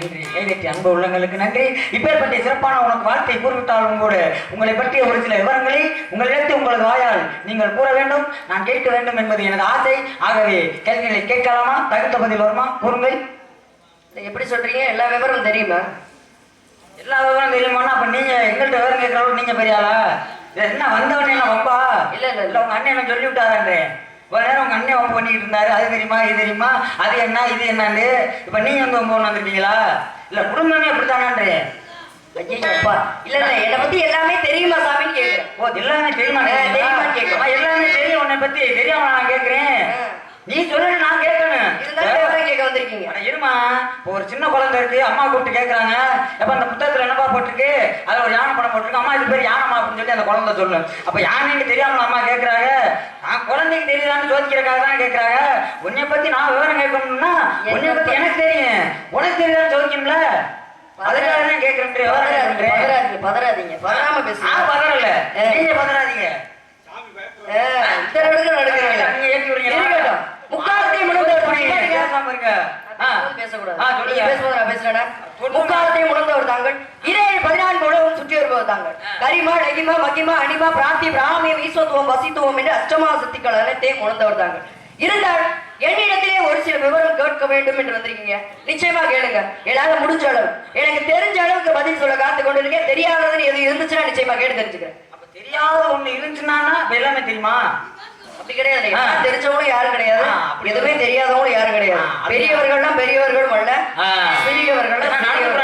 நன்றி. கைதட்டி அன்பு உள்ளங்களுக்கு நன்றி. இப்பேற்பட்ட சிறப்பான உனக்கு வார்த்தை கூறிவிட்டாலும் கூட உங்களை பற்றிய ஒரு சில விவரங்களை உங்களிடத்தில் உங்களது வாயால் நீங்கள் கூற வேண்டும், நான் கேட்க வேண்டும் என்பது எனது ஆசை. ஆகவே கேள்விகளை கேட்கலாமா? தகுந்த பதில் வருமா? கூறுங்கள். எப்படி சொல்றீங்க? எல்லா விவரமும் தெரியுமா? எல்லா விவரம் தெரியுமானா அப்ப நீங்க எங்கள்கிட்ட விவரம் கேட்கறவங்க நீங்க பெரியாளா? என்ன வந்தவனே என்ன வம்பா? இல்ல இல்ல இல்ல உங்க அண்ணன் சொல்லி விட்டாரான்றே. ஒரு நேரம் உங்க அண்ணன் வம்பு பண்ணிட்டு இருந்தாரு, அது தெரியுமா இது தெரியுமா, அது என்ன இது என்னன்னு. இப்ப நீங்க வந்து வம்பு ஒண்ணு வந்துருக்கீங்களா? இல்ல குடும்பமே அப்படித்தானான்றே. ஐயப்பா இல்ல இல்ல என்னை பத்தி எல்லாமே தெரியுமா சாமின்னு கேட்கிறேன். ஓ எல்லாமே தெரியுமா? தெரியுமான்னு கேட்கிறேன். எல்லாமே தெரியும் உன்னை பத்தி. தெரியாம நான் கேட்கிறேன். நீ சொல்லு, நான் கேட்கணும். கேட்க வந்திருக்கீங்க. இருமா, ஒரு சின்ன குழந்தை இருக்கு, அம்மா கூப்பிட்டு கேட்கறாங்க, எப்ப அந்த புத்தகத்துல என்னப்பா போட்டிருக்கு, அதுல ஒரு யானை படம் போட்டிருக்கு, அம்மா இது பேர் யானமா அப்படின்னு சொல்லி அந்த குழந்தை சொல்லு. அப்ப யானைன்னு தெரியாம அம்மா கேட்கறாங்க, நான் குழந்தைக்கு தெரியுதான்னு சோதிக்கிறக்காக தான் கேட்கறாங்க. உன்னை பத்தி நான் விவரம் கேட்கணும்னா உன்னை பத்தி எனக்கு தெரியும், உனக்கு தெரியுதான்னு சோதிக்கணும்ல, அதுக்காக தான் கேட்கிறேன். பதறாதீங்க, பதறாம பேசுங்க. பதறல, நீங்க பதறாதீங்க. முக்காலத்தையும் தாங்கள் 14 உலகம் சுற்றி வருபவர் தாங்கள். கரிமா லகிமா மகிமா அனிமா பிராந்தி பிராமியம் ஈஸ்வத்துவம் வசித்துவம் என்று அஷ்டமா சக்திகள் அனைத்தையும் உணர்ந்தவர் தாங்கள். இருந்தால் என்னிடத்திலே ஒரு சில விவரம் கேட்க வேண்டும் என்று வந்திருக்கீங்க. நிச்சயமா கேளுங்க, என்னால முடிஞ்ச அளவு, எனக்கு தெரிஞ்ச அளவுக்கு பதில் சொல்ல காத்து கொண்டு இருக்கேன். தெரியாததுன்னு எது இருந்துச்சுன்னா நிச்சயமா கேட்டு தெரிஞ்சுக்கிறேன். தெரியாத ஒண்ணு இருந்துச்சுன்னா எல்லாமே தெரியுமா? அப்படி கிடையாது. தெரிஞ்சவங்களும் யாரும் கிடையாது, எதுவுமே தெரியாதவங்களும் யாரும் கிடையாது. பெரியவர்கள்லாம் பெரியவர்களும் அல்ல, சிறியவர்கள்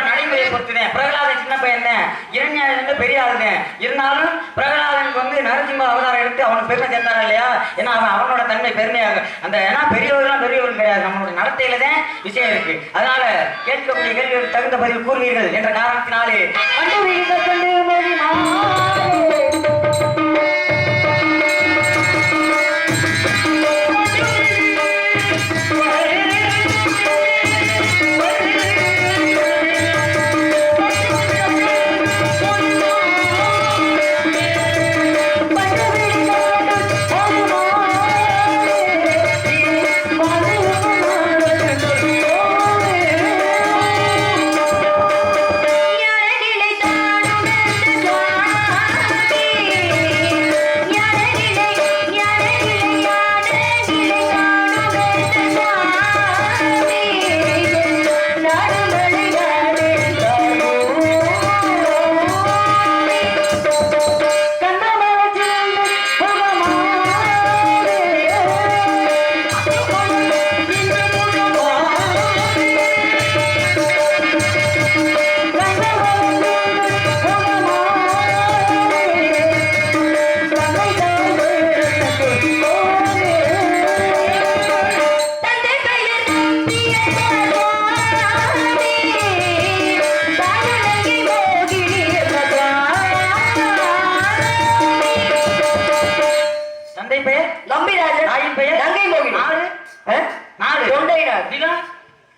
நடைமுறையை பொறுத்துதான். பிரகலாதன் சின்ன பையன் தான், இரண்யாவிலிருந்து பெரிய ஆளுதான். இருந்தாலும் பிரகலாதனுக்கு வந்து நரசிம்ம அவதாரம் எடுத்து அவனுக்கு பெருமை சேர்த்தாரா இல்லையா? ஏன்னா அவனோட தன்மை பெருமையாக அந்த ஏன்னா பெரியவர்கள்லாம் பெரியவர்கள் கிடையாது, நம்மளோட நடத்தையில தான் விஷயம் இருக்கு. அதனால கேட்கக்கூடிய கேள்விகளுக்கு தகுந்த பதில் கூறுவீர்கள் என்ற காரணத்தினாலே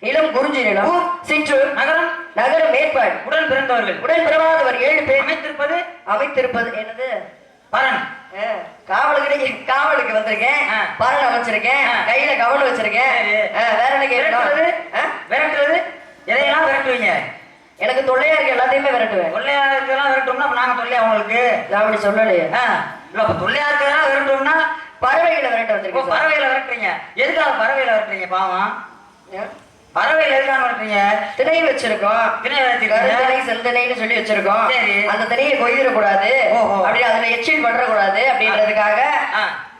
நிலம் குறிஞ்சி நிலம் சிற்றூர் நகரம் நகரம் மேற்பாடு உடன் பிறந்தவர்கள் உடன் பிறவாதவர் 7 பேர் அமைத்திருப்பது என்னது பரன். காவலுக்கு வந்திருக்கேன், பரன் அமைச்சிருக்கேன், கையில கவனம் வச்சிருக்கேன். வேற என்ன விரட்டுறது? எதையெல்லாம் விரட்டுவீங்க? எனக்கு தொல்லையா இருக்கு, எல்லாத்தையுமே விரட்டுவேன். தொல்லையா இருக்கலாம் விரட்டோம்னா நாங்க தொல்லையா உங்களுக்கு அப்படி சொல்லலையே. இல்ல அப்ப தொல்லையா இருக்கிறதெல்லாம் விரட்டோம்னா பறவைகளை விரட்ட வந்திருக்கேன். பறவைகளை விரட்டுறீங்க? எதுக்காக பறவைகளை விரட்டுறீங்க? பாவம், பறவைகள் எதுக்காக விரட்டுறீங்க? திணை வச்சிருக்கோம், திணை செல்திணைன்னு சொல்லி வச்சிருக்கோம். அந்த திணையை கொய்திடக்கூடாது, அப்படி அதுல எச்சில் பண்ற கூடாது அப்படின்றதுக்காக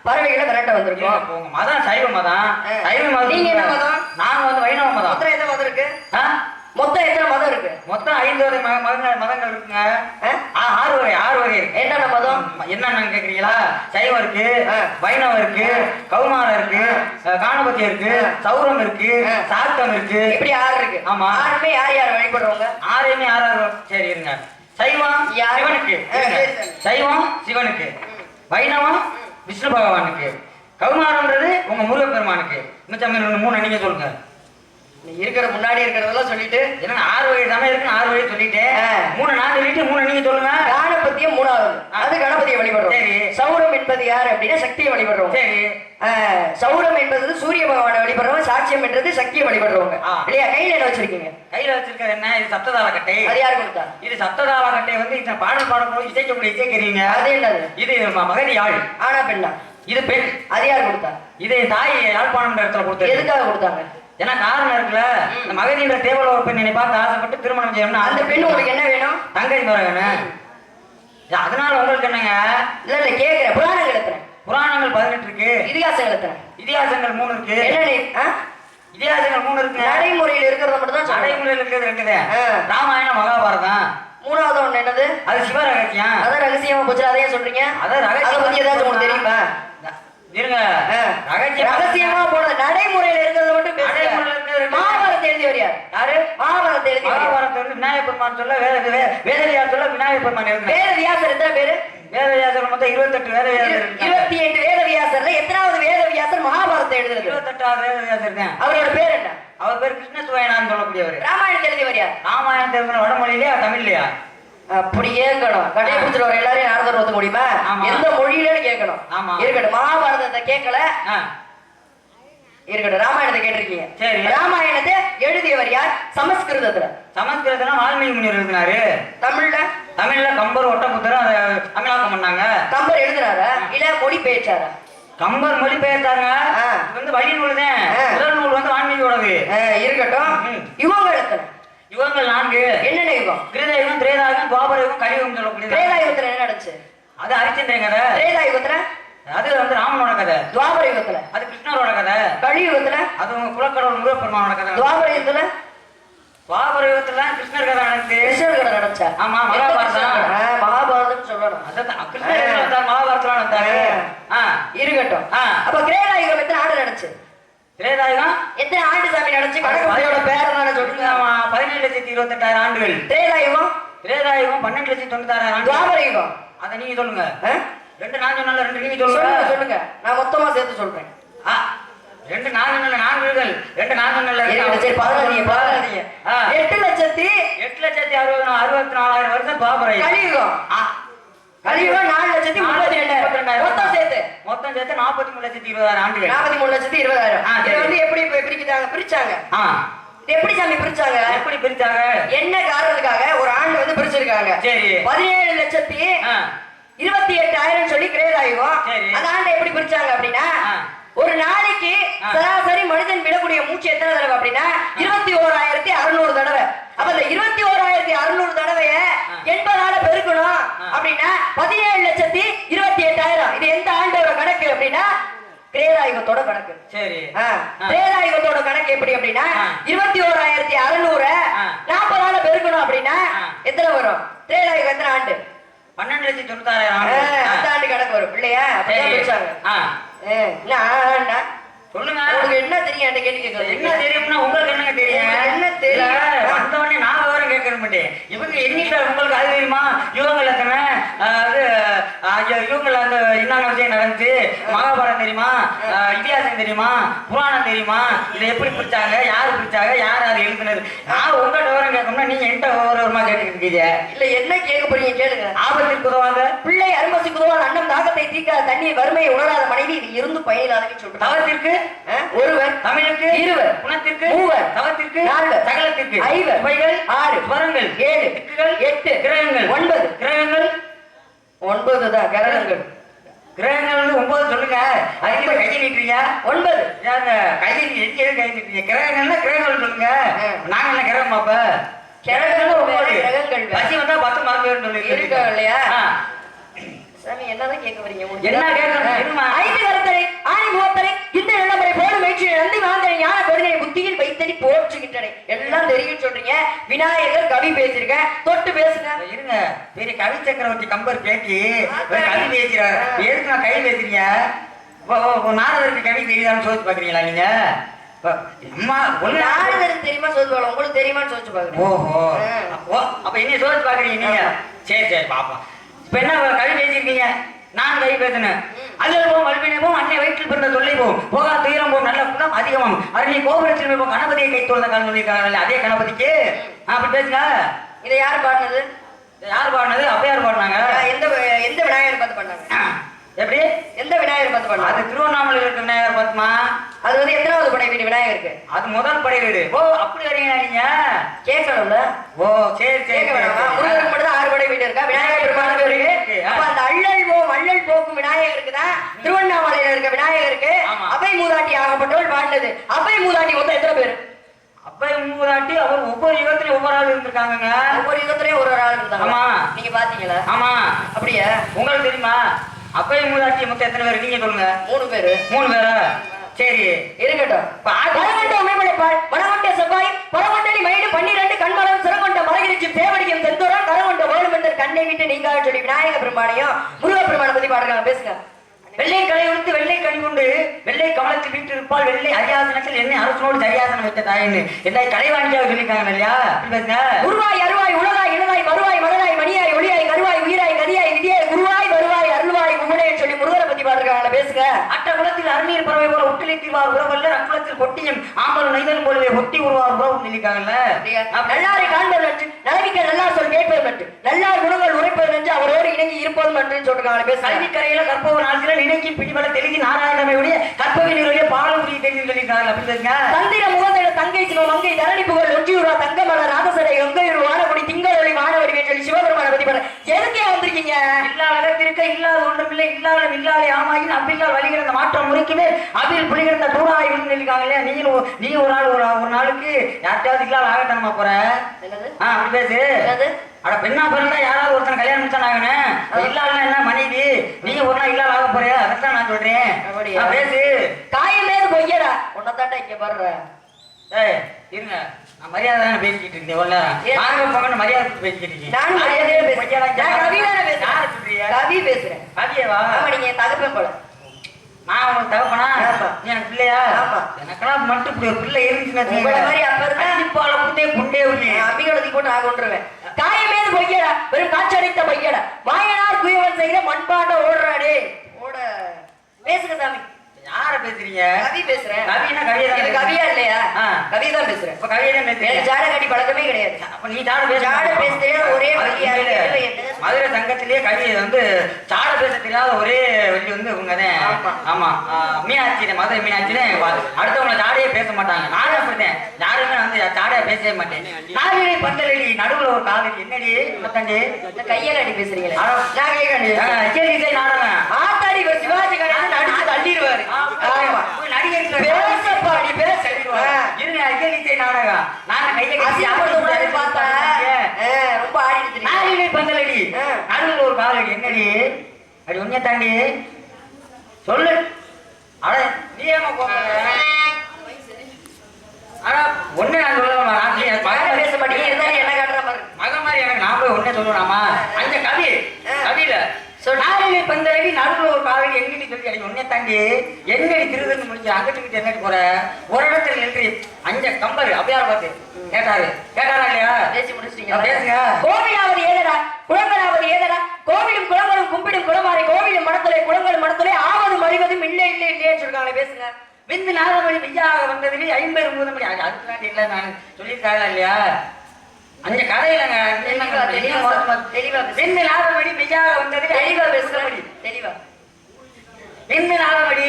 பறவைகளை விரட்ட வந்திருக்கோம். மதம் சைவ மதம். சைவ மதம். நீங்க என்ன மதம்? நாங்க வந்து வைணவ மதம். மொத்தம் எத்தனை மதம் இருக்கு? மொத்தம் எத்தனை மதம் இருக்கு? மொத்தம் 5 வகை மதங்கள் இருக்குங்க. 6 வகை இருக்கு. என்னென்ன மதம்? என்னன்னு கேக்குறீங்களா? சைவம் இருக்கு, வைணவம் இருக்கு, கௌமாரம் இருக்கு, காணபத்தி இருக்கு, சௌரம் இருக்கு, சாத்தம் இருக்கு, இப்படி 6 இருக்கு. ஆமா, 6மே யார் யார் வழிபடுவாங்க? 6மே 6. சரி இருங்க. சைவம் சிவனுக்கு, சைவம் சிவனுக்கு, வைணவம் விஷ்ணு பகவானுக்கு, கௌமாரம்ன்றது உங்க முருகப்பெருமானுக்கு. மிச்சம் 3 நீங்க சொல்லுங்க. நீ இருக்கிற முன்னாடி இருக்கிறதெல்லாம் சொல்லிட்டு என்ன 6 வழி சமயம் இருக்குன்னு 6 வழி சொல்லிட்டேன். 3 நான் சொல்லிட்டு 3 நீங்க சொல்லுங்க. காணபத்தியம் 3வது. அது கணபதியை வழிபடுறோம். சரி. சௌரம் என்பது யார் அப்படின்னா சக்தியை வழிபடுறோம். சரி. சௌரம் என்பது சூரிய பகவானை வழிபடுறவங்க, சாட்சியம் என்றது சக்தியை வழிபடுறவங்க. இல்லையா? கையில என்ன வச்சிருக்கீங்க? கையில வச்சிருக்கிறது என்ன? இது சப்ததாள கட்டை. அது யாரு கொடுத்தா? இது சப்ததாள கட்டை வந்து இந்த பாடல் பாடும்போது இசைக்கக்கூடிய இசைக்கிறீங்க. அது என்னது? இது மகதி யாழ். ஆனா பெண்ணா? இது பெண். அது யார் கொடுத்தா? இது தாய் யாழ்ப்பாணம் இடத்துல கொடுத்தது. எதுக்காக கொடுத்தாங்க? ஏன்னா காரணம் இருக்குல்ல, இந்த மகதின்ற தேவல ஒரு பெண்ணை பார்த்து ஆசைப்பட்டு திருமணம் செய்யணும்னா அந்த பெண்ணு உங்களுக்கு என்ன வேணும்? தங்கை முறை வேணும். அதனால உங்களுக்கு என்னங்க? இல்ல இல்ல கேக்குறேன். புராணங்கள் எத்தனை? புராணங்கள் 18 இருக்கு. இதிகாசங்கள் எத்தனை? இதிகாசங்கள் 3 இருக்கு. என்ன? இதிகாசங்கள் 3 இருக்கு. நடைமுறையில் இருக்கிறத மட்டும் தான் சொல்றேன். நடைமுறையில் இருக்கிறது 2 ராமாயணம் மகாபாரதம். 3வது ஒண்ணு என்னது? அது சிவ ரகசியம். அதான் ரகசியமா போச்சு. அதையே சொல்றீங்க. அதான் அதை பத்தி ஏதாச்சும் உங்களுக்கு தெரியுமா? இருங்க. ரகசியமா போன நடைமுறையில இருக்கிறத மட்டும் பேசுறேன். மகாபாரதத்தை எழுதியவர் யார்? யாரு? மகாபாரதத்தை எழுதியவர். மகாபாரதத்தை வந்து விநாயகர் பெருமான் சொல்ல வேதவியாசர் சொல்ல விநாயகர் பெருமான் எழுதினார். வேதவியாசர் எத்தனை பேரு? வேதவியாசர் மொத்தம் 28 வேதவியாசர். 28 வேதவியாசர்ல எத்தனாவது வேதவியாசர் மகாபாரதத்தை எழுதுறது? 28வது வேதவியாசர் தான். அவரோட பேர் என்ன? அவர் பேர் கிருஷ்ணசுவாயனான்னு சொல்லக்கூடியவர். ராமாயணத்தை எழுதியவர் யார்? ராமாயணத்தை எழுதின வடமொழியிலையா தமிழ்லையா? அப்படியே கேட்கணும். கடை பிடிச்சிட்டு வர எல்லாரையும் நாரதர் ஒத்து முடியுமா? எந்த மொழியில கேட்கணும். இருக்கட்டும். மகாபாரதத்தை கேட்கல, இருக்கட்டும். ராமாயணத்தை கேட்டிருக்கீங்க. சரி. ராமாயணத்தை எழுதியவர் யார்? சமஸ்கிருதத்துல. சமஸ்கிருதத்துல வால்மீகி முனிவர் எழுதினாரு. தமிழ்ல? தமிழ்ல கம்பர் ஒட்டப்புத்தரும் அதை அமலாக்கம் பண்ணாங்க. கம்பர் எழுதினாரா இல்ல மொழி பெயர்ச்சாரா? கம்பர் மொழி பெயர்த்தாங்க. இது வந்து வழி நூல் தான். முதல் நூல் வந்து வால்மீகியோடது. இருக்கட்டும். யுகங்கள் எத்தனை? யுகங்கள் 4. என்னென்ன யுகம்? கிருதயுகம், திரேதாயுகம், துவாபர யுகம், கலியுகம் சொல்லக்கூடியது. திரேதாயுகத்துல என்ன நடந்துச்சு? அது ஹரிச்சந்திரன் கதை. திரேதாயுகத்துல அது வந்து ராமனோட கதை. துவாபர யுகத்துல அது கிருஷ்ணரோட கதை. கலியுகத்துல அது உங்க குலக்கடவுள் முருகப்பெருமானோட கதை. துவாபர யுகத்துல கிருஷ்ணர் கதை நடந்துச்சு. கிருஷ்ணர் கதை நடந்துச்சா? ஆமா, மகாபாரதம். மகாபாரதம் சொல்லணும். அதான் கிருஷ்ணர் வந்தார், மகாபாரதம் வந்தாரு. இருக்கட்டும். அப்ப திரேதாயுகம் எத்தனை ஆண்டு நடந்துச்சு? திரேதாயுகம் எத்தனை ஆண்டு சாமி நடந்துச்சு? கணக்கோட பேர் தானே சொல்லுங்க. 17,28,000 ஆண்டுகள். திரேதாயுகம் 12,96,000 ஆண்டு. துவாபர யுகம் அதை நீங்க சொல்லுங்க. 2 நான் சொன்னால 2 நீங்க சொல்லுங்க. சொல்லுங்க. நான் மொத்தமா சேர்த்து சொல்றேன். 2 நான் சொன்னால 4 வீடுகள். 2 நான் சொன்னால சரி பாருங்க. 8,64,000 வருஷம் துவாபர யுகம். கலியுகம். கலியுகம் 4,32,000. மொத்தம் சேர்த்து 43,20,000 ஆண்டுகள். 43,20,000. இதை வந்து எப்படி பிரிச்சாங்க? இது எப்படி சாமி பிரிச்சாங்க? எப்படி பிரிச்சாங்க? என்ன காரணத்துக்காக ஒரு ஆண்டு வந்து பிரிச்சிருக்காங்க? சரி. 17,28,000 சொல்லி கிரேதாயுகம். அந்த ஆண்டை எப்படி பிரிச்சாங்க அப்படின்னா, ஒரு நாளைக்கு சராசரி மனிதன் விடக்கூடிய மூச்சு எத்தனை தடவை அப்படின்னா 21,600 தடவை. அப்ப இந்த 21,600 தடவைய 80ஆல பெருக்கணும் அப்படின்னா 17,28,000. இது எந்த ஆண்டோட கணக்கு அப்படின்னா திரேதாயுகத்தோட கணக்கு. சரி. திரேதாயுகத்தோட கணக்கு எப்படி அப்படின்னா 21,600 40ஆல பெருக்கணும் அப்படின்னா எத்தனை வரும்? திரேதாயுகம் எத்தனை ஆண்டு? 12,96,000 ஆண்டு. அந்த ஆண்டு கணக்கு வரும் இல்லையா? சொல்லுங்க. உங்களுக்கு என்ன தெரியும்? அந்த கேள்வி கேட்கறது என்ன தெரியும்னா உங்களுக்கு என்னங்க தெரியும்? என்ன தெரியும்? வந்தவொடனே நான் விவரம் கேட்க மாட்டேன். இவங்க எண்ணிக்கை உங்களுக்கு அது தெரியுமா? யுகங்கள் எத்தனை? யுகங்கள் அந்த என்னென்ன விஷயம் நடந்துச்சு? மகாபாரதம் தெரியுமா? இதிகாசம் தெரியுமா? புராணம் தெரியுமா? இதை எப்படி பிரிச்சாங்க? யாரு பிரிச்சாங்க? யார் அது எழுதுனது? நான் உங்கள்கிட்ட விவரம் கேட்கணும்னா நீங்க என்கிட்ட விவரமா கேட்டுக்கிட்டு இருக்கீங்க. இல்ல என்ன கேட்க போறீங்க கேளுங்க. ஆபத்துக்கு உதவாங்க பிள்ளை அருமசிக்கு உதவாத அண்ணம் தாகத்தை தீர்க்காத தண்ணீர் வறுமையை உணராத மனைவி இது இருந்து பயிலாதுன்னு சொல்றேன். தவத்திற்கு ஒருவர், தமிழுக்கு இருவர், குணத்திற்கு மூவர், தவத்திற்கு நால்வர், சகலத்திற்கு ஐவர், சுவைகள் 6, ஸ்வரங்கள் 7, திக்குகள் 8, கிரகங்கள் 9. கிரகங்கள் 9 தான் கிரகங்கள். கிரகங்கள் வந்து 9 சொல்லுங்க. அதுக்கு கை நீட்டுறீங்க 9. ஏங்க கை நீட்டுறீங்க? கிரகங்கள்னா கிரகங்கள் சொல்லுங்க. நாங்க என்ன கிரகம் அப்ப? கிரகங்கள் 9 கிரகங்கள். பசி வந்தா 10 மார்க் சொல்லி இருக்கா இல்லையா? சாமி என்னதான் கேட்க வரீங்க? என்ன கேட்கணும்? 5 கருத்தரை ஆணி முகத்தரை இந்த இளம்பரை போடு முயற்சி நந்தி மாந்தரை ஞான கொடுனை புத்தியில் வைத்தடி போற்றுகின்றனை எல்லாம் தெரியும் சொல்றீங்க. விநாயகர் கவி பேசிருக்க தொட்டு பேசுங்க. இருங்க. பெரிய கவி சக்கரவர்த்தி கம்பர் பேட்டி கவி பேசுறாரு. எதுக்கு நான் கை பேசுறீங்க? நாரதருக்கு கவி தெரியுதான்னு சோதிச்சு பாக்குறீங்களா நீங்க? நாரதருக்கு தெரியுமா சோதிச்சு உங்களுக்கு தெரியுமான்னு சோதிச்சு பாக்குறீங்க. ஓஹோ. அப்ப என்ன சோதிச்சு பாக்குறீங்க நீங்க? சரி சரி பாப்போம். இப்ப என்ன கவி பேசிருக்கீங்க? நான் கை பேசினேன். அல்லல் போம் வல்வினை போம் அன்னை வயிற்றில் பிறந்த தொல்லை போம் போகா துயரம் போம் நல்ல குணம் அதிகமாம் அருணி கோபுரத்தில் போம் கணபதியை கை தோழ்ந்த காலம் சொல்லியிருக்காங்க. அதே கணபதிக்கு அப்படி பேசுங்க. இதை யார் பாடினது? யார் பாடினது? அப்பயார் பாடினாங்க. எந்த எந்த விநாயகர் பார்த்து பண்ணாங்க? எப்படி? எந்த விநாயகர் பார்த்து பண்ணாங்க? அது திருவண்ணாமலையில் இருக்க விநாயகர் பார்த்துமா. அது வந்து எத்தனாவது படை வீடு விநாயகருக்கு? அது முதல் படை வீடு. ஓ அப்படி வரீங்களா நீங்க? கேட்கணும்ல. ஓ சரி சரி. முருகருக்கு மட்டும் தான் 6 படை வீடு இருக்கா? விநாயகர் பெருமானுக்கு இருக்கு. அப்ப அந்த அள்ளல் போக்கும் விநாயகருக்கு தான் திருவண்ணாமலையில இருக்க விநாயகருக்கு அபை மூதாட்டி ஆகப்பட்டவள் வாழ்ந்தது. அபை மூதாட்டி மொத்தம் எத்தனை பேர்? அப்ப மூதாட்டி அவர் ஒவ்வொரு யுகத்திலயும் ஒவ்வொரு ஆள் இருந்திருக்காங்க. ஒவ்வொரு யுகத்திலயும் ஒரு ஆள் இருந்தாங்க. ஆமா நீங்க பாத்தீங்களா? ஆமா. அப்படியா? உங்களுக்கு தெரியுமா அப்பை மூதாட்டி மொத்தம் எத்தனை பேர்? நீங்க சொல்லுங்க. 3 பேரு. 3 பேரா? சரி இருக்கட்டும். பரகண்ட உமைமலைப்பாள் வடகொண்ட செவ்வாய் பரகொண்டனி மயிடு 12 கண்மலம் சிறகொண்ட மரகிரிச்சி தேவடிக்கும் தென்தோரா கரகொண்ட வேலுமந்தர் கண்ணை விட்டு நீங்க சொல்லி விநாயக பெருமானையும் முருக பெருமானை பத்தி பாடுறாங்க. பேசுங்க. வெள்ளை களை உடுத்து வெள்ளை கனி கொண்டு வெள்ளை கமலத்தில் வீட்டு இருப்பால் வெள்ளை அரியாசனத்தில் என்னை அரசனோடு சரியாசனம் வைத்த தாயின்னு என்ன கலைவாணியாக சொல்லியிருக்காங்க இல்லையா? பேசுங்க. உருவாய் அருவாய் உலகாய் இளதாய் வருவாய் மலராய் மணியாய் ஒளியாய் கருவாய் உயிராய் நதியாய் விதியாய் குருவாய் வருவாய் அருள்வாய் உமுனே சொல்லி முருகரை பத்தி பாடுறாங்க. பேசுங்க. அட்ட குளத்தில் அருநீர் பறவை போல ஒட்டிலை தீர்வார் உறவல்ல அக்குளத்தில் கொட்டியும் ஆம்பலும் நெய்தலும் போலவே ஒட்டி உருவார் உறவு சொல்லியிருக்காங்கல்ல. நல்லாரை காண்பது நன்று நலவிக்க நல்லா சொல் கேட்பது நன்று நல்லார் குணங்கள் உரைப்பது நன்று அவரோடு இணங்கி இருப்பது நன்றுன்னு சொல்றாங்க. பேச கல்விக்கரையில கற்பவர் நாட்கள் நினைக்கி பிடிபட தெளிதி நாராயணமையுடைய கற்பவினுடைய பாலமுறையை தெரிந்து சொல்லியிருக்காங்க. அப்படிங்க தந்திர முகந்தட தங்கை சிவ மங்கை தரணி புகழ் ஒன்றியூரா தங்கமல ராதசடை கங்கையூர் வானபடி திங்களொளி வானவடிவே சொல்லி சிவபெருமான பத்தி பாரு. எதுக்கே வந்திருக்கீங்க? இல்லாத இருக்க இல்லாத ஒன்றுமில்லை இல்லாத இல்லாத ஆமாயின் அப்பில்லால் வழிகிற மாற்றம் முறைக்குமே அபில் புலிகிற தூணாய் சொல்லியிருக்காங்க இல்லையா? நீங்க ஒரு நாள் ஒரு நாளுக்கு யார்கிட்டயாவது இல்லாத ஆகட்டணுமா போற? அப்படி பேசு. அட பெண்ணா பிறந்தா யாராவது ஒருத்தன் கல்யாணம் முடிச்சான் ஆகணும். இல்லாத என்ன மனைவி நீங்க ஒரு நாள் இல்லாத ஆக போறியா? அதான் நான் சொல்றேன். பேசு. காயமேது பொய்யடா உன்னதாண்டா இங்க பாடுற. ஏய் இருங்க நான் மரியாதை தானே பேசிக்கிட்டு இருந்தேன். ஒரு நேரம் வாங்க போங்கன்னு மரியாதை பேசிக்கிட்டு இருக்கீங்க. நான் மரியாதையே பேசுறேன். கவி தானே பேசுறேன். யாரு சொல்றீங்க? கவி பேசுறேன். கவியவா? ஆமா நீங்க தகப்பன் போல. நான் உங்களுக்கு தகப்பனா? நீ எனக்கு பிள்ளையா? ஆமா. எனக்கெல்லாம் மட்டும் இப்படி ஒரு பிள்ளை இருந்துச்சுன்னா உங்களை மாதிரி அப்ப இருந்தா அடிப்பால புட்டே புண்டே விட்டு அம்பிகளதி போட்டு நான் கொண்டுருவேன். காயமேது பொய்யடா வெறும் காய்ச்சடித்த பொய்யடா வாயனார் குயவன் செய்கிற மண்பாண்ட ஓடுறாடே ஓட. பேசுங்க சாமி. யார பேசுறீங்க? கவி பேசுறேன். கவினா கவியா? இது கவியா இல்லையா? கவி தான் பேசுறேன். இப்ப கவியா தான் பேசுறேன். ஜாட கட்டி பழக்கமே கிடையாது. அப்ப நீ ஜாட பேச ஜாட பேசுறே ஒரே வழியா இருக்கு. மதுரை சங்கத்திலேயே கவி வந்து ஜாட பேச தெரியாத ஒரே வழி வந்து இவங்க தான். ஆமா மீனாட்சி மதுரை மீனாட்சி அடுத்தவங்களை ஜாடையே பேச மாட்டாங்க. நானும் அப்படித்தேன். யாருமே வந்து ஜாடையா பேசவே மாட்டேன். நாவினை பந்தலடி நடுவுல ஒரு காதலி என்னடி முத்தண்டி கையால அடி பேசுறீங்களே? நான் கேட்க நாடகம் ஆத்தாடி சிவாஜி கணேசன் அடிச்சு தள்ளிடுவாரு. சொல்லு அட நீ ஏமா ஒண்ணு நான் சொல்ல பேச மாட்டேங்க என்ன காட்டுற மக மாதிரி எனக்கு நான் போய் ஒன்னே சொல்லலாமா? அந்த கவி கவியில நாளிலே பந்தலடி நடுவில் ஒரு காவலி எங்கடி சொல்லி அடி ஒன்னே தாண்டி எங்கடி திருதுன்னு முடிச்சு அங்கிட்டு என்னடி போற ஒரு இடத்துல நின்று அஞ்ச கம்பர் அப்படியார் பார்த்து கேட்டாரா இல்லையா? பேசி முடிச்சிட்டீங்க. பேசுங்க. கோவிலாவது ஏதடா குளங்களாவது ஏதடா கோவிலும் குளங்களும் கும்பிடும் குளமாறி கோவிலும் மனத்திலே குளங்களும் மனத்திலே ஆவதும் அழிவதும் இல்லை இல்லை இல்லையே சொல்றாங்களே. பேசுங்க. விந்து நாதமணி மெய்யாக வந்ததுலே 50 மூதமணி அதுக்கு தான் இல்லை நான் சொல்லியிருக்காங்களா இல்லையா? அந்த கதையிலங்க தெளிவா நாதமணி மெய்யாக வந்தது தெளிவா பேசுறபடி தெளிவா இந்த நாதமணி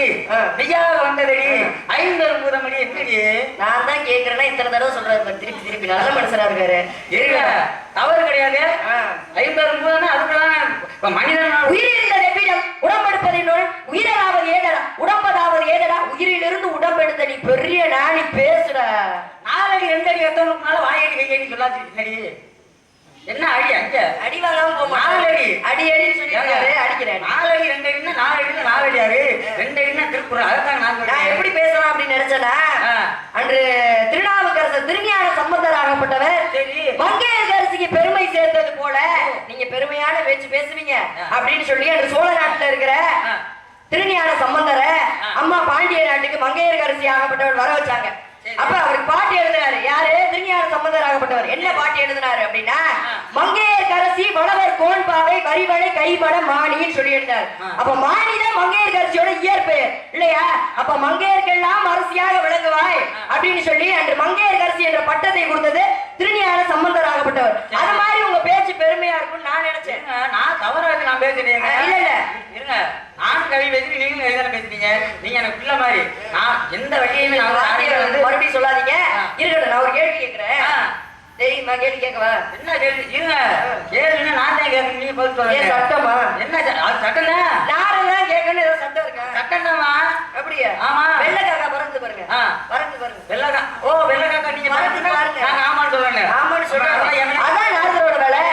மெய்யாக வந்ததடி 50 மூதமணி எப்படி நான் தான் கேட்கிறேன்னா இத்தனை தடவை சொல்றாரு திருப்பி நல்ல மனுஷனா இருக்காரு. இருங்க தவறு கிடையாது. 50 மூதம்னா அதுக்கெல்லாம் மனிதன் உயிரிழந்த நெப்பிடம் உடம்பெடுப்பதினோடு உயிரலாவது ஏதடா உடம்பதாவது ஏதடா உயிரிலிருந்து உடம்பெடுத்த நீ பெரிய நாளி பேசுற 4 அடி 2 அடி எத்தவனுக்குனால வாயடி கையடி சொல்லாச்சு இல்லடி என்ன அடி அங்க அடி வாங்காம போமா 4 அடி அடி அடின்னு சொல்லிருக்காரு அடிக்கிறேன் 4 அடி 2 அடின்னா 4 அடினா 4 அடி யாரு 2 அடினா திருக்குறள் அதான் நான் எப்படி பேசலாம் அப்படின்னு நினைச்சேனா அன்று திருநாவுக்கரசர் திருஞான சம்பந்தர் ஆகப்பட்டவர் மங்கையர்கரசிக்கு பெருமை சேர்த்தது போல நீங்க பெருமையான பேச்சு பேசுவீங்க அப்படின்னு சொல்லி அந்த சோழ நாட்டுல இருக்கிற திருஞான சம்பந்தரை அம்மா பாண்டிய நாட்டுக்கு மங்கையர்கரசி ஆகப்பட்டவர் வர வச்சாங்க. அப்ப அவருக்கு பாட்டு எழுதினாரு யாரு? திருஞான சம்பந்தர் ஆகப்பட்டவர். என்ன பாட்டு எழுதினாரு அப்படின்னா மங்கையர்கரசி வளவர் கோண்பாவை கரிமலை கைமட மாணின்னு சொல்லியிருந்தார். அப்ப மாணிதான் மங்கையர்கரசியோட இயற்பெயர் இல்லையா? அப்ப மங்கையர்க்கெல்லாம் அரசியாக விளங்குவாய் அப்படின்னு சொல்லி அன்று மங்கையர்கரசி என்ற பட்டத்தை கொடுத்தது திருஞான சம்பந்தராகப்பட்டவர். அது மாதிரி உங்க பேச்சு பெருமையா இருக்கும்னு நான் நினைச்சேன். நான் தவறாக நான் பேசுறேன். இல்ல இல்ல இருங்க, நான் கவி பேசுறேன், நீங்களும் எழுதான பேசுறீங்க. நீங்க எனக்கு பிள்ளை மாதிரி. நான் எந்த வழியுமே மறுபடியும் சொல்லாதீங்க. இருக்கட்டும், நான் ஒரு கேள்வி கேட்கிறேன். தெரியுமா? கேள்வி கேட்கவா? என்ன கேள்வி? இருங்க, கேள்வின்னா நான் தான் கேட்கணும், நீங்க பதில் சொல்லுங்க. சட்டமா? என்ன அது சட்டம் தான். நானும் தான் கேட்கணும். ஏதோ சட்டம் இருக்கா? சட்டம் தான்மா. அப்படியா? ஆமா. வெள்ளைக்காக்கா பறந்து பாருங்க. பறந்து பாருங்க. வெள்ளக்கா. ஓ, வெள்ளக்காக்கா நீங்க பறந்து பாருங்க. நாங்க ஆமான்னு சொல்லுங்க. ஆமான்னு சொல்லுங்க. அதான் நாரதரோட வேலை.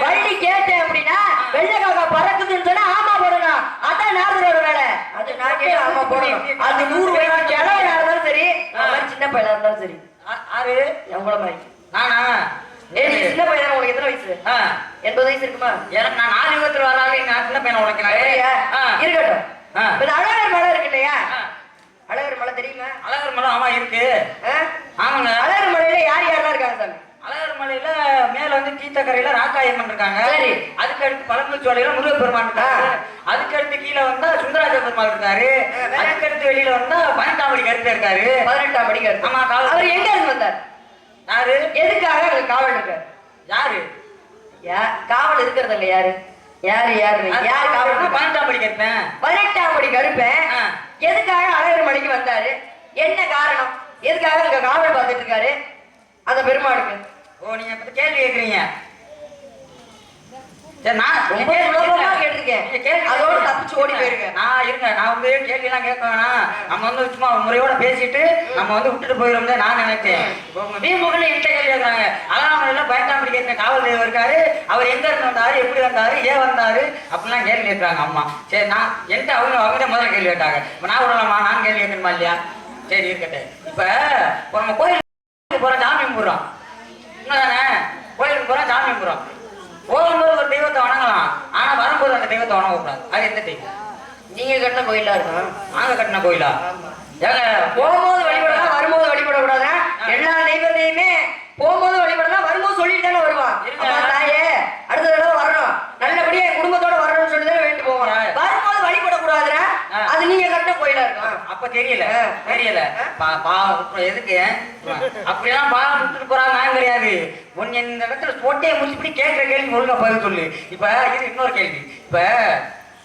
வள்ளி கேட்டேன் அப்படின்னா வெள்ளைக்காக்கா பறக்குதுன்னு சொன்னா ஆமா போடணும். அதான் நாரதரோட வேலை. அது நான் கேட்டு ஆமா போடணும். அது 100 வயசு கிழவனா இருந்தாலும் சரி, சின்ன பையனா இருந்தாலும் சரி. ஆறு எவ்வளவு மாதிரி? நானா? நீ சின்ன பையனா? உங்களுக்கு எத்தனை வயசு? 80 வயசு இருக்குமா? எனக்கு நான் 4 யுகத்துல வராது. நான் சின்ன பையனை உடைக்கிறேன். இருக்கட்டும். அழகர் மலை இருக்கு இல்லையா? அழகர் மலை தெரியுமா? அழகர் மலை ஆமா இருக்கு. ஆமாங்க. அழகர் மலையில யார் யாரெல்லாம் இருக்காங்க சாமி? அழகர் மலையில மேல வந்து தீர்த்தக்கரையில ராக்காயம்மன் இருக்காங்க. சரி. அதுக்கு அடுத்து பழமுச்சோலையில முருகப்பெருமான் இருக்காரு. அதுக்கு அடுத்து கீழே வந்தா சுந்தராஜ பெருமாள் இருக்காரு. அதுக்கு அடுத்து வெளியில வந்தா 18ஆம் படி கருத்து இருக்காரு. 18ஆம் படி கருத்து. ஆமா. அவர் எங்க இருந்து வந்தார்? யாரு? எதுக்காக அங்க காவல் இருக்காரு? யாரு? காவல் இருக்கிறது இல்ல? யாரு யாரு யாரு யாரு காவல்? 18ஆம் படி கருப்பேன். 18ஆம் படி கருப்பேன். எதுக்காக அழகர் மலைக்கு வந்தாரு? என்ன காரணம்? எதுக்காக அங்க காவல் பார்த்துட்டு இருக்காரு அந்த பெருமாளுக்கு? ஓ, நீங்க இப்ப கேள்வி கேக்குறீங்க. சரி, நான் ரொம்ப சுலபமா கேட்டிருக்கேன். அதோட தப்பிச்சு ஓடி போயிருக்கேன். நான் வந்து கேள்வி எல்லாம் கேட்க வேணாம். நம்ம வந்து சும்மா முறையோட பேசிட்டு நம்ம வந்து விட்டுட்டு போயிடும் நான் நினைச்சேன். உங்க வீமுகன்னு என்கிட்ட கேள்வி கேட்கறாங்க. அழகாமலையில 18ஆம் படி கேட்க காவல் தெய்வம் இருக்காரு. அவர் எங்க இருந்து வந்தாரு, எப்படி வந்தாரு, ஏன் வந்தாரு அப்படிலாம் கேள்வி கேட்கறாங்க அம்மா. சரி, நான் என்கிட்ட அவங்க முதல்ல கேள்வி கேட்டாங்க. இப்ப நான் விடலாமா? நான் கேள்வி கேட்கணுமா இல்லையா? சரி இருக்கட்டும். இப்ப நம்ம கோயிலுக்கு போறோம், சாமி கும்பிடுறோம். உண்மைதானே? கோயிலுக்கு போறோம், சாமி கும்பிடுறோம். போகும்போது ஒரு தெய்வத்தை வணங்கலாம், ஆனா வரும்போது அந்த தெய்வத்தை வணங்கக்கூடாது. அது எந்த தெய்வம்? நீங்க கட்டின கோயிலா இருக்கும். நாங்க கட்டின கோயிலா? ஏங்க, போகும்போது வழிபடலாம், வரும்போது வழிபடக்கூடாது. எல்லா தெய்வத்தையுமே போகும்போது வழிபடலாம், வரும்போது சொல்லிட்டு தானே வருவான். தாயே அடுத்த தடவை வரணும், நல்லபடியா என் குடும்பத்தோட வரணும்னு சொல்லி தானே வேண்டிட்டு போவான். வரும்போது வழிபடக்கூடாதுன்னா அது நீங்க கட்டின கோயிலா இருக்கும். அப்ப தெரியல எதுக்கு அப்படியெல்லாம் பாவம் விட்டுட்டு போறாங்க? நான் கிடையாது. ஒன்னு இந்த இடத்துல போட்டே முடிச்சுப்படி கேட்கிற கேள்வி ஒழுங்கா பதில் சொல்லு. இப்ப இது இன்னொரு கேள்வி. இப்ப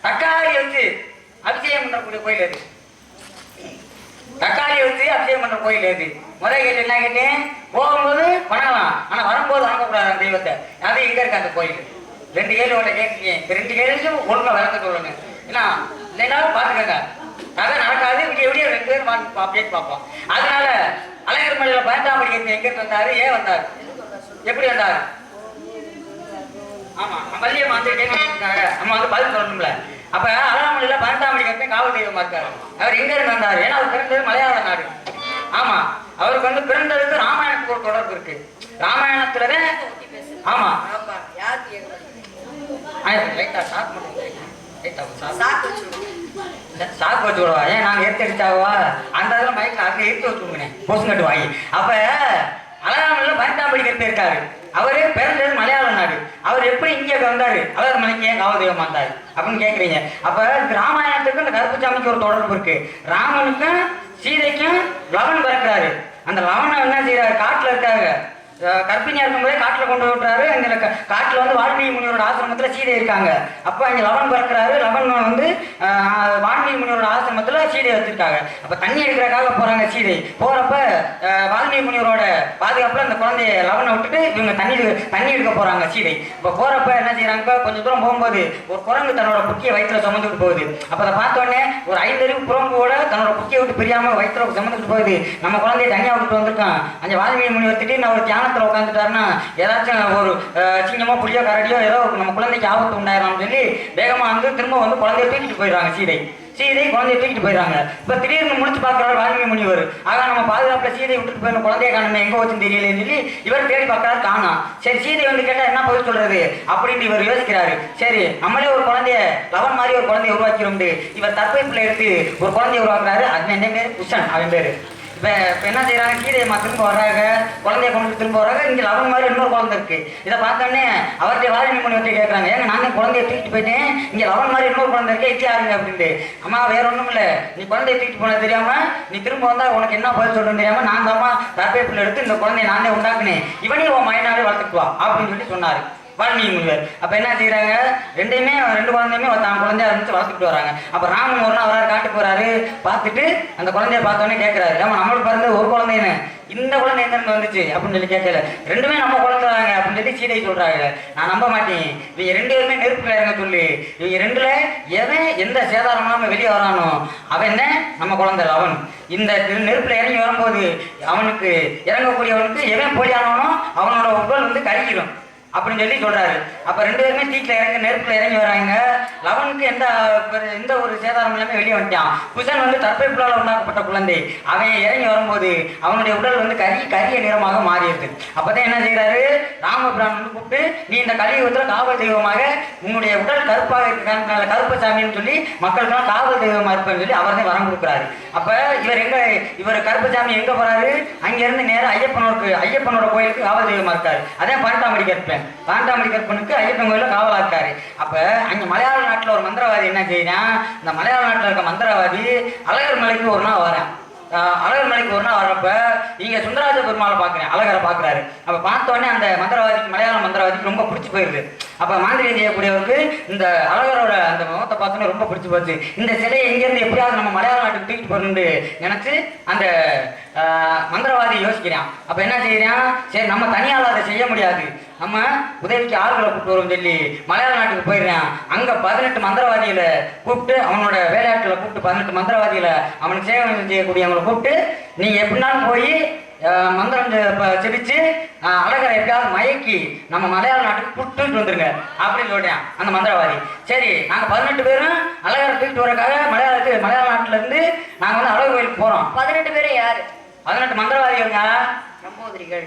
தக்காளி வச்சு அபிஷேகம் பண்றக்கூடிய கோயில் எது? தக்காளி வச்சு அபிஷேகம் பண்ற கோயில் எது? முதல் கேள்வி என்ன கேட்டேன்? போகும்போது வணங்கலாம், ஆனா வரும்போது வணங்கக்கூடாது அந்த தெய்வத்தை. அது எங்க இருக்கு அந்த கோயில்? 2 கேள்வி ஒன்றை கேட்கீங்க. இந்த 2 கேள்விக்கும் ஒழுங்கா விளக்க சொல்லுங்க. ஏன்னா இல்லைனாலும் பாத்துக்கங்க, கதை நடக்காது. இப்படி எப்படியோ 2 பேரும் பேசி பார்ப்போம். அதனால அழகர் மலையில 18ஆம் படி எங்க இருந்து வந்தாரு, ஏன் வந்தாரு, எப்படி வந்தாரு? ஆமா, மல்லியம்மா வந்து கேட்க நம்ம வந்து பதில் சொல்லணும்ல. அப்ப அழகர் மலையில 18ஆம் படி கருப்பேன் காவல் தெய்வமா இருக்காரு. அவர் எங்க இருந்து வந்தாரு? ஏன்னா அவர் பிறந்தது மலையாள நாடு. ஆமா, அவருக்கு வந்து பிறந்ததுக்கு ராமாயணத்துக்கு ஒரு தொடர்பு இருக்கு. ராமாயணத்துலதான். ஆமா, சாக்கு வச்சு விடுவா. ஏன் நாங்க எடுத்து அடிச்சாவா? அந்த இதுல மைக்ல அங்க எடுத்து வச்சுருங்க பொசு கட்டு வாங்கி. அப்ப அழகாமல 18ஆம் படி கருத்து இருக்காரு. அவரு பிறந்தது மலையாள நாடு. அவர் எப்படி இங்க வந்தாரு? அழகர் மலைக்கு ஏன் காவல் தெய்வம் வந்தாரு அப்படின்னு கேக்குறீங்க. அப்ப ராமாயணத்துக்கு இந்த கருப்பு சாமிக்கு ஒரு தொடர்பு இருக்கு. ராமனுக்கும் சீதைக்கும் லவன் பிறக்கிறாரு. அந்த லவனை என்ன செய்யறாரு? காட்டுல இருக்காங்க, கர்ப்பிணியா இருக்கும்போதே காட்டுல கொண்டு விட்டுறாரு. அந்த காட்டுல வந்து வால்மீகி முனிவரோட ஆசிரமத்துல சீதை இருக்காங்க. அப்ப அங்க லவன் பிறக்கிறாரு. லவன் வந்து வால்மீகி முனிவரோட ஆசிரமத்துல சீதையை வச்சிருக்காங்க. அப்ப தண்ணி எடுக்கிறக்காக போறாங்க. சீதை போறப்ப வால்மீகி முனிவரோட பாதுகாப்புல அந்த குழந்தைய லவனை விட்டுட்டு இவங்க தண்ணி எடுக்க போறாங்க சீதை. இப்ப போறப்ப என்ன செய்யறாங்க? கொஞ்சம் தூரம் போகும்போது ஒரு குரங்கு தன்னோட குட்டியை வயிற்றுல சுமந்துட்டு போகுது. அப்ப அதை பார்த்த உடனே ஒரு 5 அறிவு புறம்போட தன்னோட குட்டியை விட்டு பிரியாம வயிற்றுல சுமந்துட்டு போகுது. நம்ம குழந்தைய தனியா விட்டு வந்திருக்கான். அந்த வால்மீகி முனிவர் திடீர்னு ஒரு தியானத்துல உட்காந்துட்டாருன்னா ஏதாச்சும் ஒரு சிங்கமோ புளியோ கரடியோ ஏதோ நம்ம குழந்தைக்கு ஆபத்து உண்டாயிரம்னு சொல்லி வேகமா வந்து திரும்ப வந்து குழந்தைய தூக்கிட்டு போயிடுறாங்க. சீதை குழந்தைய தூக்கிட்டு போயிடுறாங்க. இப்ப திடீர்னு முடிச்சு பாக்குறாரு வால்மீகி முனிவர். ஆக நம்ம பாதுகாப்புல சீதை விட்டுட்டு போய் குழந்தைய காணுமே, எங்க வச்சுன்னு தெரியலன்னு சொல்லி இவர் தேடி பார்க்கறாரு, காணோம். சரி, சீதை வந்து கேட்டா என்ன பதில் சொல்றது அப்படின்னு இவர் யோசிக்கிறாரு. சரி, நம்மளே ஒரு குழந்தைய லவன் மாதிரி ஒரு குழந்தைய உருவாக்கிறோம். இவர் தற்பை பிள்ளை எடுத்து ஒரு குழந்தைய உருவாக்குறாரு. அது என்ன பேரு? குஷன் அவன் பேரு. இப்போ என்ன செய்யறாங்க, கீதையம்மா திரும்ப வர்றாங்க, குழந்தைய கொண்டு திரும்ப வர்றாங்க. இங்கே லவன் மாதிரி இன்னொரு குழந்தை இருக்கு. இதை பார்த்தோன்னே அவர்கிட்ட வாரணி முனிவர்கிட்ட கேட்குறாங்க, ஏங்க நான் தான் குழந்தைய தூக்கிட்டு போயிட்டேன், இங்கே லவன் மாதிரி இன்னொரு குழந்தை இருக்கே, இது யாருங்க அப்படின்ட்டு. அம்மா வேற ஒன்றும் இல்லை, நீ குழந்தைய தூக்கிட்டு போனது தெரியாம நீ திரும்ப வந்தா உனக்கு என்ன பதில் சொல்றேன்னு தெரியாம நான் தாம்மா தற்பேப்பில் எடுத்து இந்த குழந்தைய நான் தான் உண்டாக்குனேன், இவனையும் உன் மயனாவே வளர்த்துக்குவா அப்படின்னு சொல்லி சொன்னாரு வால்மீகி முனிவர். அப்ப என்ன செய்யறாங்க, ரெண்டு குழந்தையுமே தான் குழந்தைய ஆரம்பிச்சு வளர்த்துட்டு வராங்க. அப்ப ராமன் ஒரு நாள் வராரு, காட்டுக்கு போறாரு. பார்த்துட்டு அந்த குழந்தைய பார்த்தோன்னே கேட்கிறாரு, ஏமா நம்மளுக்கு பிறந்த ஒரு குழந்தைன்னு இந்த குழந்தை எங்க இருந்து வந்துச்சு அப்படின்னு சொல்லி கேட்கல, ரெண்டுமே நம்ம குழந்தைதாங்க அப்படின்னு சொல்லி சீதை சொல்றாங்க. நான் நம்ப மாட்டேன், இவங்க ரெண்டு பேருமே நெருப்புல இறங்க சொல்லி, இவங்க ரெண்டுல எவன் எந்த சேதாரமாம வெளியே வரானோ அவன் தான் நம்ம குழந்தை அவன். இந்த நெருப்புல இறங்கி வரும்போது அவனுக்கு இறங்கக்கூடியவனுக்கு எவன் போலியானவனோ அவனோட உடல் வந்து கருகிடும் அப்படின்னு சொல்லி சொல்றாரு. அப்ப ரெண்டு பேருமே தீட்டில் இறங்கி நெருப்புல இறங்கி வராங்க. லவனுக்கு எந்த ஒரு சேதாரம் இல்லாம வெளியே வந்துட்டான். குசன் வந்து தற்பைப்புலால் உண்டாக்கப்பட்ட குழந்தை, அவன் இறங்கி வரும்போது அவனுடைய உடல் வந்து கரிய நிறமாக மாறிடுது. அப்பதான் என்ன செய்யறாரு, ராமபிரான் வந்து கூப்பிட்டு, நீ இந்த கலியுகத்துல காவல் தெய்வமாக உன்னுடைய உடல் கருப்பாக இருக்கிற கருப்பசாமின்னு சொல்லி மக்களுக்கெல்லாம் காவல் தெய்வமா இருப்பேன்னு சொல்லி அவர் தான் வரம் கொடுக்குறாரு. அப்ப இவர் கருப்பசாமி எங்க போறாரு, அங்க இருந்து நேரம் ஐயப்பனோட கோயிலுக்கு காவல் தெய்வமா இருக்காரு. அதே பாண்டாமடி கற்பேன், பாண்டாமடி கற்பனுக்கு ஐயப்பன் கோயில காவலா இருக்காரு. அப்ப அங்க மலையாள நாட்டுல ஒரு மந்திரவாதி என்ன செய்யறான், இந்த மலையாள நாட்டுல இருக்க மந்திரவாதி அழகர் மலைக்கு ஒரு நாள் வரேன். அழகர் மலைக்கு ஒரு நாள் வர்றப்ப இங்க சுந்தராஜ பெருமாளை பாக்குறேன், அழகரை பாக்குறாரு. அப்ப பார்த்த உடனே அந்த மந்திரவாதிக்கு, மலையாள மந்திரவாதிக்கு ரொம்ப பிடிச்சி போயிருது. அப்ப மாந்திரியம் செய்யக்கூடியவருக்கு இந்த அழகரோட அந்த முகத்தை பார்த்தோன்னே ரொம்ப பிடிச்சி போச்சு. இந்த சிலையை எங்கேருந்து எப்படியாவது நம்ம மலையாள நாட்டுக்கு தூக்கிட்டு போறோம்னு நினைச்சு அந்த மந்திரவாதி யோசிக்கிறான். அப்ப என்ன செய்யறான், சரி நம்ம தனியால் அதை செய்ய முடியாது, நம்ம உதவிக்கு ஆளுகளை கூப்பிட்டு வரும் சொல்லி மலையாள நாட்டுக்கு போயிடுறான். அங்க 18 மந்திரவாதிகளை கூப்பிட்டு, அவனோட வேலையாட்களை கூப்பிட்டு 18 மந்திரவாதிகளை அவனுக்கு சேவை செய்யக்கூடியவங்களை கூப்பிட்டு, நீங்க எப்படினாலும் போய் மந்திரம் செபிச்சு அழகரை எப்படியாவது மயக்கி நம்ம மலையாள நாட்டுக்கு கூப்பிட்டு வந்துருங்க அப்படின்னு சொல்றேன் அந்த மந்திரவாதி. சரி நாங்க 18 பேரும் அழகரை தூக்கிட்டு வரக்காக மலையாள நாட்டுல இருந்து நாங்க வந்து அழகு கோயிலுக்கு போறோம். 18 பேரும் யாரு? 18 மந்திரவாதிகள்ங்க, நம்பூதிரிகள்.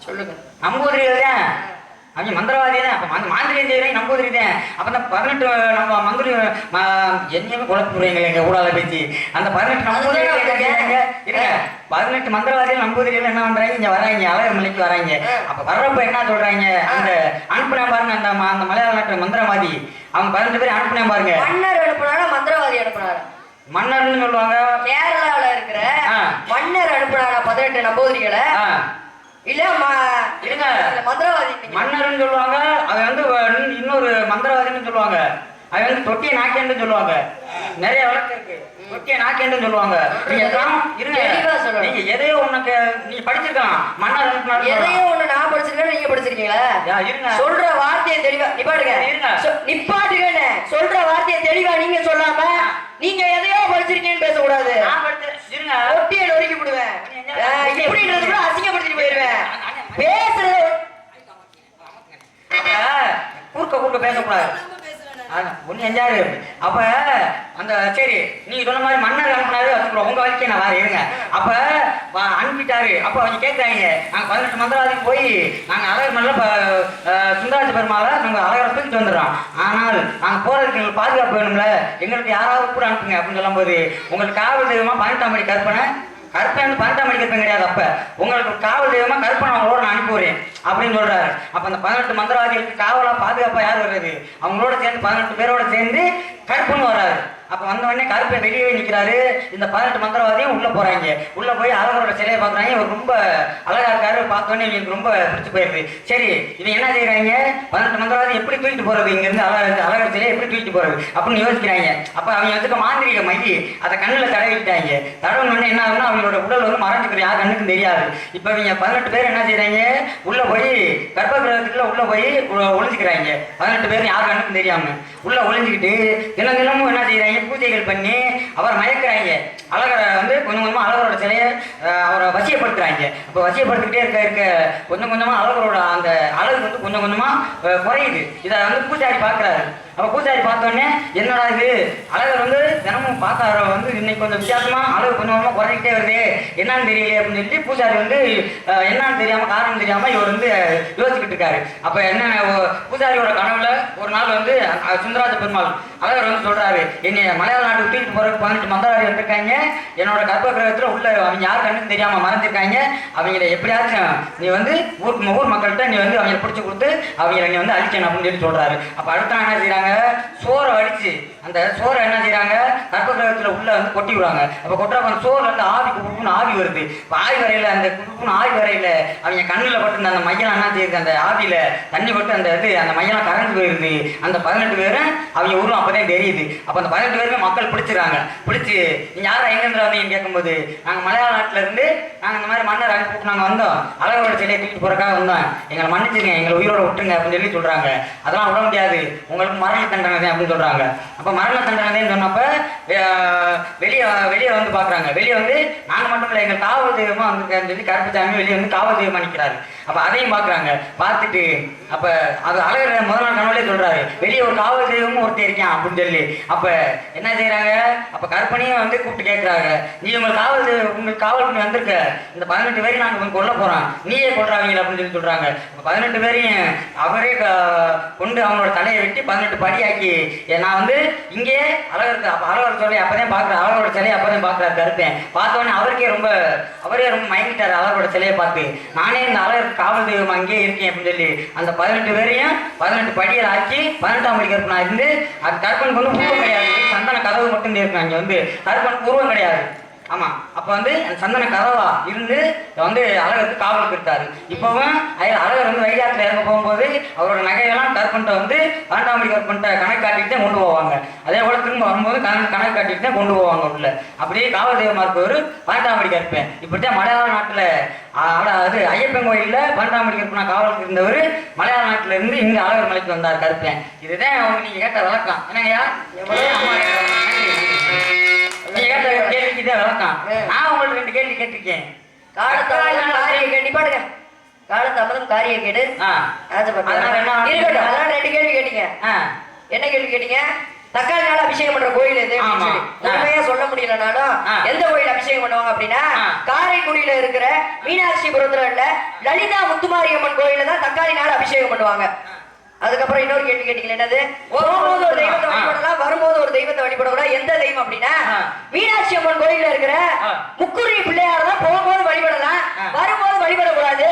சொல்லுங்க. நம்பூதிரிகள் தான் அவங்க மந்திரவாதி தான். அப்ப மாந்திரியம் செய்யறீங்க நம்பூதிரி தான். அப்ப இந்த 18 நம்ம மந்திரி என்னையுமே குழப்பி விடுறீங்க எங்க ஊடால பேச்சு. அந்த 18 நம்பூதிரிகள் இருங்க, 18 மந்திரவாதிகள் நம்பூதிரிகள் என்ன பண்றாங்க, இங்க வராங்க, அழகர் மலைக்கு வராங்க. அப்ப வர்றப்ப என்ன சொல்றாங்க, அந்த அனுப்புனா பாருங்க, அந்த மலையாள நாட்டு மந்திரவாதி அவங்க 18 பேர் அனுப்புனா பாருங்க. மன்னர் அனுப்புனாரா மந்திரவாதி அனுப்புனாரா? மன்னர்னு சொல்லுவாங்க. கேரளாவில இருக்கிற மன்னர் அனுப்புனாரா 18 நம்பூதிரிகளை? இல்ல மந்திரவாதி மன்னர்னு சொல்லுவாங்க. அவன் வந்து இன்னொரு மந்திரவாதின்னு சொல்லுவாங்க. அவன் வந்து தொட்டிய நாக்கேன்னு சொல்லுவாங்க. நிறைய வழக்கு இருக்கு, தொட்டிய நாக்கேன்னு சொல்லுவாங்க. நீங்க எதையோ உனக்கு நீ படிச்சிருக்கலாம், மன்னர் எதையோ ஒண்ணு நான் படிச்சிருக்கேன், நீங்க படிச்சிருக்கீங்களா? இருங்க, சொல்ற வார்த்தையை தெளிவா நிப்பாட்டுங்க. நிப்பாட்டுங்க, சொல்ற வார்த்தையை தெளிவா நீங்க சொல்லாம நீங்க எதையோ படிச்சிருக்கீங்கன்னு பேசக்கூடாது. இருங்க, ஒட்டியை நொறுக்கி விடுவேன், இப்படின்றது கூட அசிங்கப்படுத்திட்டு போயிருவேன். பேசுறது கூர்க்க பேசக்கூடாது. ஒன்னு எஞ்சாரு. அப்ப அந்த சரி நீங்க சொன்ன மாதிரி மன்னர் அனுப்பினாரு வச்சுக்கிறோம், உங்க வாழ்க்கையை நான் வேற இருங்க. அப்ப அனுப்பிட்டாரு. அப்ப அவங்க கேட்கறாங்க, நாங்க 18 மந்திரவாதிக்கு போய் நாங்க அழகர் மல்ல சுந்தராஜ பெருமாளை நாங்க அழகரை தூக்கிட்டு வந்துடுறோம். ஆனால் நாங்க போறதுக்கு எங்களுக்கு பாதுகாப்பு வேணும்ல, எங்களுக்கு யாராவது கூட அனுப்புங்க அப்படின்னு சொல்லும் போது, உங்களுக்கு காவல் தெய்வமா 18ஆம் படி கற்பனை வந்து 18ஆம் படி கற்பனை கிடையாது. அப்ப உங்களுக்கு காவல் தெய்வமா கற்பனை அவங்களோட நான் அனுப்பி வரேன் அப்படின்னு சொல்றாரு. அப்ப அந்த 18 மந்திரவாதிகளுக்கு காவலா பாதுகாப்பா யார் வர்றது, அவங்களோட சேர்ந்து 18 பேரோட சேர்ந்து கற்பன்னு வர்றாரு. அப்ப வந்த உடனே கருப்பை வெளியே நிக்கிறாரு. இந்த 18 மந்திரவாதியும் உள்ள போறாங்க. உள்ள போய் அழகரோட சிலையை பாக்குறாங்க. இவர் ரொம்ப அழகா இருக்காரு. பார்த்தோன்னே இவங்களுக்கு ரொம்ப பிடிச்சு போயிருது. சரி இவங்க என்ன செய்யறாங்க, 18 மந்திரவாதி எப்படி தூக்கிட்டு போறது, இங்க இருந்து அழகர் சிலையை எப்படி தூக்கிட்டு போறது அப்படின்னு யோசிக்கிறாங்க. அப்ப அவங்க வச்சுக்க மாந்திரிக மைய அதை கண்ணுல தடவிட்டாங்க. தடவுன்னு என்ன ஆகும்னா அவங்களோட உடல் வந்து மறைஞ்சுக்கிற யார் கண்ணுக்கும் தெரியாது. இப்ப இவங்க 18 பேர் என்ன செய்யறாங்க, உள்ள போய் கர்ப்ப கிரகத்துக்குள்ள உள்ள போய் ஒளிஞ்சுக்கிறாங்க. 18 பேர் யார் கண்ணுக்கும் தெரியாம உள்ள ஒளிஞ்சுக்கிட்டு தினமும் என்ன செய்யறாங்க, பூஜைகள் பண்ணி அவரை மயக்கிறாங்க. அழகரை வந்து கொஞ்சம் கொஞ்சமா அழகரோட சிலையை அவரை வசியப்படுத்துறாங்க. அப்போ வசியப்படுத்திக்கிட்டே இருக்க கொஞ்சம் கொஞ்சமா அழகரோட அந்த அழகு வந்து கொஞ்சம் கொஞ்சமா குறையுது. இதை வந்து பூஜாரி பாக்குறாரு. அப்ப பூசாரி பார்த்தோன்னே என்னடா இது அழகர் வந்து தினமும் பார்க்க வந்து இன்னைக்கு கொஞ்சம் வித்தியாசமா அளவு கொஞ்சம் கொஞ்சமா குறைஞ்சிக்கிட்டே வருது என்னன்னு தெரியலையே அப்படின்னு சொல்லி பூசாரி வந்து என்னன்னு தெரியாம காரணம் தெரியாம இவர் வந்து யோசிச்சுக்கிட்டு இருக்காரு. அப்ப என்ன பூசாரியோட கனவுல ஒரு நாள் வந்து சுந்தராஜ பெருமாள் அழகர் வந்து சொல்றாரு, என்னை மலையாள நாட்டுக்கு தூக்கிட்டு போறதுக்கு 18 மந்திரவாதி வந்திருக்காங்க, என்னோட கர்ப்ப கிரகத்துல உள்ள அவங்க யார் கண்ணுக்கு தெரியாம மறைஞ்சிருக்காங்க, அவங்கள எப்படியாச்சும் நீ வந்து ஊர் மக்கள்கிட்ட நீ வந்து அவங்களை பிடிச்சி கொடுத்து அவங்களை நீ வந்து அழிக்கணும் அப்படின்னு சொல்லி சொல்றாரு. அப்ப அடுத்த நாள் என்ன செய்யறாங்க, சோறை அடிச்சு அந்த சோறை என்ன செய்யறாங்க கர்ப்ப கிரகத்துல உள்ள வந்து கொட்டி விடுறாங்க. அப்ப கொட்டுறப்ப அந்த சோறுல இருந்து ஆவி குப்புன்னு ஆவி வருது. ஆவி வரையில அந்த குப்புன்னு ஆவி வரையில அவங்க கண்ணுல பட்டு அந்த மையம் என்ன செய்யுது, அந்த ஆவியில தண்ணி பட்டு அந்த இது அந்த மையம் கரைஞ்சு போயிருது. அந்த 18 பேரும் அவங்க ஊரும் அப்பதான் தெரியுது. அப்ப அந்த 18 பேருமே மக்கள் பிடிச்சிடறாங்க. பிடிச்சி நீங்க யாரும் எங்கிருந்து வந்தீங்கன்னு கேட்கும்போது நாங்க மலையாள நாட்டுல இருந்து நாங்க இந்த மாதிரி மன்னர் அனுப்பிட்டு நாங்க வந்தோம், அழகரோட சிலையை தூக்கிட்டு போறக்காக வந்தோம், எங்களை மன்னிச்சிருங்க, எங்களை உயிரோட விட்டுருங்க அப்படின்னு சொல்லி சொல்றாங்க. அதெல்லாம் விட முடியாது, உங்களுக்கு மரண தண்டனை தான் அப்படின்னு சொல்றாங்க. அப்ப மரண தண்டனைன்னு சொன்னப்ப வெளியே வந்து பாக்குறாங்க. வெளியே வந்து நாங்க மட்டும் இல்லை எங்கள் காவல் தெய்வமா வந்திருக்காருன்னு சொல்லி கருப்புசாமி வெளியே வந்து காவல் தெய்வமா நிற்கிறாரு. அப்ப அதையும் பாக்குறாங்க. பார்த்துட்டு அப்ப அது அழகர் முதல் நாள் கனவுலே சொல்றாரு, வெளியே ஒரு காவல் தெய்வமும் ஒருத்தர் இருக்கான் அப்படின்னு சொல்லி. அப்ப என்ன செய்யறாங்க, அப்ப கற்பனையும் வந்து கூப்பிட்டு கேட்கறாங்க, நீ உங்களுக்கு காவல் பண்ணி வந்திருக்க, இந்த 18 பேரையும் நாங்க கொல்ல போறோம், நீயே கொல்றாங்க அப்படின்னு சொல்லி சொல்றாங்க. 18 பேரையும் அவரே கொண்டு அவங்களோட தலையை வெட்டி 18 படியாக்கி நான் வந்து இங்கே அழகருக்கு அழகர் சொல்லி அப்பதான் பாக்குறேன், அழகரோட சிலையை அப்பதான் பாக்குறாரு கருப்பேன். பார்த்தோன்னே அவரே ரொம்ப மயங்கிட்டாரு அழகரோட சிலையை பார்த்து. நானே இந்த அழகருக்கு காவல் தெய்வம் அங்கேயே இருக்கேன் அப்படின்னு சொல்லி அந்த 18 பேரையும் 18 படியில் ஆக்கி 18ஆம் படி கருப்பனா இருந்து அது கருப்பனுக்கு வந்து உருவம் கிடையாது, சந்தன கதவு மட்டும் இருக்கு. அங்கே வந்து கருப்பனுக்கு உருவம் கிடையாது. ஆமா, அப்ப வந்து சந்தன கதவா இருந்து வந்து அழகருக்கு காவலுக்கு இருக்காரு. இப்பவும் அழகர் வந்து வைகாத்துல இறங்க போகும்போது அவரோட நகையெல்லாம் கருப்பன்ட்ட வந்து 12ஆம் படி கருப்பன்ட்ட கணக்கு காட்டிட்டு தான் கொண்டு போவாங்க. அதே போல திரும்ப வரும்போது கணக்கு காட்டிட்டு தான் கொண்டு போவாங்க உள்ள. அப்படியே காவல் தெய்வமா இருப்பவர் 12ஆம் படி கருப்பேன். இப்படித்தான் மலையாள நாட்டுல அது ஐயப்பன் கோயில்ல 12ஆம் படி கருப்பனா காவலுக்கு இருந்தவர் மலையாள நாட்டுல இருந்து இங்க அழகர் மலைக்கு வந்தார் கருப்பேன். இதுதான் அவங்க நீங்க கேட்ட விளக்கம். என்னங்கய்யா நீங்க கேட்ட கேள்விக்கு தான் விளக்கம். நான் உங்களுக்கு 2 கேள்வி கேட்டிருக்கேன். காலத்தாமதம் காரிய கேட்டி பாடுங்க. காலத்தாமதம் காரிய கேடு. அதனால 2 கேள்வி கேட்டீங்க. என்ன கேள்வி கேட்டீங்க? தக்காளினால அபிஷேகம் பண்ற கோயில் எது அப்படின்னு சொல்லி உண்மையா சொல்ல முடியலனாலும் எந்த கோயில் அபிஷேகம் பண்ணுவாங்க அப்படின்னா காரைக்குடியில இருக்கிற மீனாட்சிபுரத்துல உள்ள லலிதா முத்துமாரியம்மன் கோயில தான் தக்காளினால அபிஷேகம் பண்ணுவாங்க. அதுக்கப்புறம் இன்னொரு கேள்வி கேட்டீங்க, என்னது? போகும்போது ஒரு தெய்வத்தை வழிபடலாம், வரும்போது ஒரு தெய்வத்தை வழிபடலாம். எந்த தெய்வம் அப்படின்னா மீனாட்சி அம்மன் கோயில்ல இருக்கிற முக்குரி பிள்ளையார் தான் போகும்போது வழிபடலாம், வரும்போது வழிபடக்கூடாது.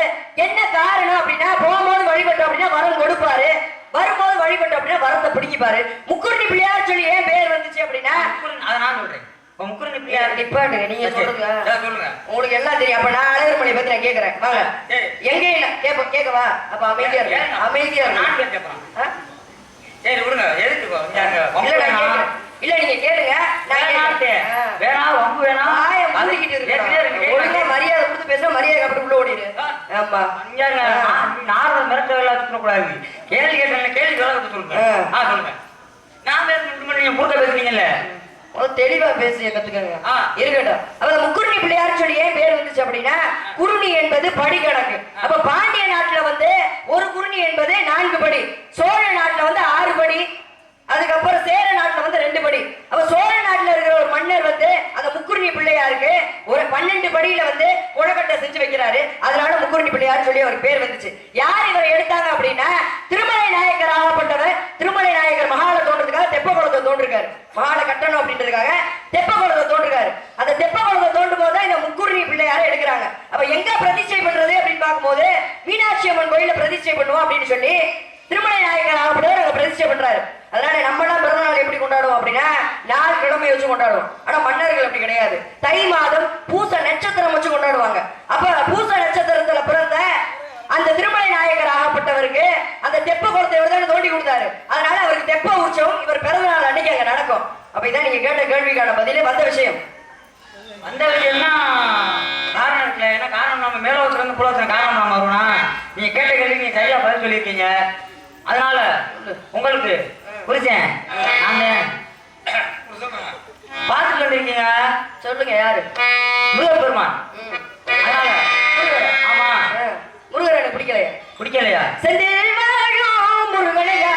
என்ன காரணம் அப்படின்னா போகும்போது வழிபட்டோம் அப்படின்னா வரம் கொடுப்பாரு, வரும்போது வழிபட்டோம் அப்படின்னா வரத்தை பிடிப்பாரு. முக்குரி பிள்ளையார் சொல்லி ஏன் பேர் வந்துச்சு அப்படின்னா அதை நான் சொல்றேன். முக்குரி பிள்ளையார் நிப்பாட்டுங்க, நீங்க சொல்லுங்க. உங்களுக்கு எல்லாம் தெரியும். அப்ப நான் அழகர் மலையை பத்தி நான் கேட்கறேன். வாங்க எங்க இல்ல கேட்கவா? அப்ப அமைதியா இருக்கு, அமைதியா இருக்கு. சரி விடுங்க, எதுக்கு இல்ல நீங்க கேளுங்க. வேணாம் வம்பு வேணாம், ஒழுங்கா மரியாதை கொடுத்து பேச மரியாதை அப்படி உள்ள ஓடிடு. ஆமா நார்மல் மிரட்ட வேலை கூடாது. கேள்வி கேட்ட கேள்வி வேலை சொல்லுங்க. சொல்லுங்க. நான் நீங்க முருக பேசுறீங்கல்ல, தெளிவா பேசிய கத்துக்கங்க. இருக்கட்டும். அப்ப முக்குருணி பிள்ளையார் சொல்லி ஏன் பேர் வந்துச்சு அப்படின்னா குருணி என்பது படிக்கணக்கு. அப்ப பாண்டிய நாட்டுல வந்து ஒரு குருணி என்பது 4 படி, சோழ நாட்டுல வந்து 6 படி, அதுக்கப்புறம் சேர நாட்டுல வந்து 2 படி. அப்ப சோழ நாட்டுல இருக்கிற ஒரு மன்னர் வந்து அந்த முக்குருணி பிள்ளையாருக்கு ஒரு 12 படியில வந்து கொழக்கட்டை செஞ்சு வைக்கிறாரு. அதனால முக்குருணி பிள்ளையார் சொல்லி அவர் பேர் வந்துச்சு. யார் இவரை எடுத்தாங்க அப்படின்னா திருமலை நாயக்கர் ஆகப்பட்டவர். திருமலை நாயக்கர் மகால தோன்றதுக்காக தெப்ப குளத்தை தோன்றிருக்காரு. மகால கட்டணும் அப்படின்றதுக்காக தெப்ப குளத்தை தோன்றிருக்காரு. அந்த தெப்ப குளத்தை தோன்றும் போது இந்த முக்குருணி பிள்ளையாரை எடுக்கிறாங்க. அப்ப எங்க பிரதிஷ்டை பண்றது அப்படின்னு பார்க்கும்போது மீனாட்சி அம்மன் கோயில பிரதிஷ்டை பண்ணுவோம் அப்படின்னு சொல்லி திருமலை நாயக்கர் ஆகப்பட்டவர் அங்க பிரதிஷ்டை பண்றாரு. அதனால நம்ம எல்லாம் பிறந்த நாள் எப்படி கொண்டாடுவோம் அப்படின்னா 4 கிழமை வச்சு கொண்டாடுவோம். ஆனா மன்னர்கள் அப்படி கிடையாது. தை மாதம் பூச நட்சத்திரம் வச்சு கொண்டாடுவாங்க. அப்ப பூச நட்சத்திரத்துல பிறந்த அந்த திருமலை நாயக்கர் ஆகப்பட்டவருக்கு அந்த தெப்ப குளத்தை தான் தோண்டி கொடுத்தாரு. அதனால அவருக்கு தெப்ப உற்சவம் இவர் பிறந்த நாள் அன்னைக்கு அங்க நடக்கும். அப்ப இதான் நீங்க கேட்ட கேள்விக்கான பதிலே வந்த விஷயம். வந்த விஷயம்னா காரணம் இருக்குல்ல. ஏன்னா காரணம் நம்ம மேலோகத்துல இருந்து புலத்துல காரணம் நாம வரும்னா நீங்க கேட்ட கேள்வி நீங்க சரியா பதில் சொல்லியிருக்கீங்க. அதனால உங்களுக்கு புரிச்சேன். நான் பார்த்துட்டு வந்திருக்கீங்க. சொல்லுங்க யாரு? முருகப்பெருமான். அதனால ஆமா முருகர் எனக்கு பிடிக்கலையா? பிடிக்கலையா? செந்தில் வாழும் முருகனையா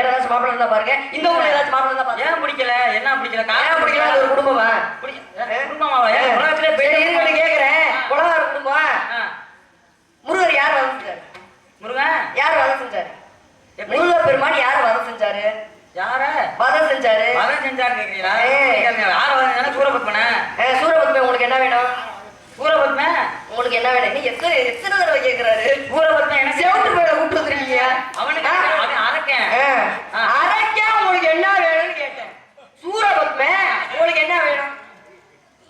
வேற ஏதாச்சும் மாப்பிள்ளை இருந்தா பாருங்க. இந்த ஊர்ல ஏதாச்சும் மாப்பிள்ளை இருந்தா பாருங்க. ஏன் பிடிக்கல? என்ன பிடிக்கல? ஏன் பிடிக்கல? அது ஒரு குடும்பமா? குடும்பமாவா? உலகத்திலே சரி, இருக்கட்டும் கேக்குறேன். குலகார குடும்பம். ஆ. முருகர் யார் வதம் செஞ்சாரு? முருகன் யார் வதம் செஞ்சாரு? முருகர் பெருமான் யார் வதம் செஞ்சாரு? யார வதம் செஞ்சாரு? வதம் செஞ்சாரு கேக்குறீங்களா? யார வதம் செஞ்சா? சூரபத்மன. சூரபத்மன். உங்களுக்கு என்ன வேணும்? சூரபத்ம உங்களுக்கு என்ன வேணும்? நீ எத்தனை எத்தனை தடவை கேக்குறாரு? சூரபத்ம என்ன செவுட்டு போயிட கூப்பிட்டு வந்துருக்கீங்க. அவனுக்கு அவன் அரக்கன். அரக்கன். உங்களுக்கு என்ன வேணும்னு கேட்டேன். சூரபத்ம உங்களுக்கு என்ன வேணும்?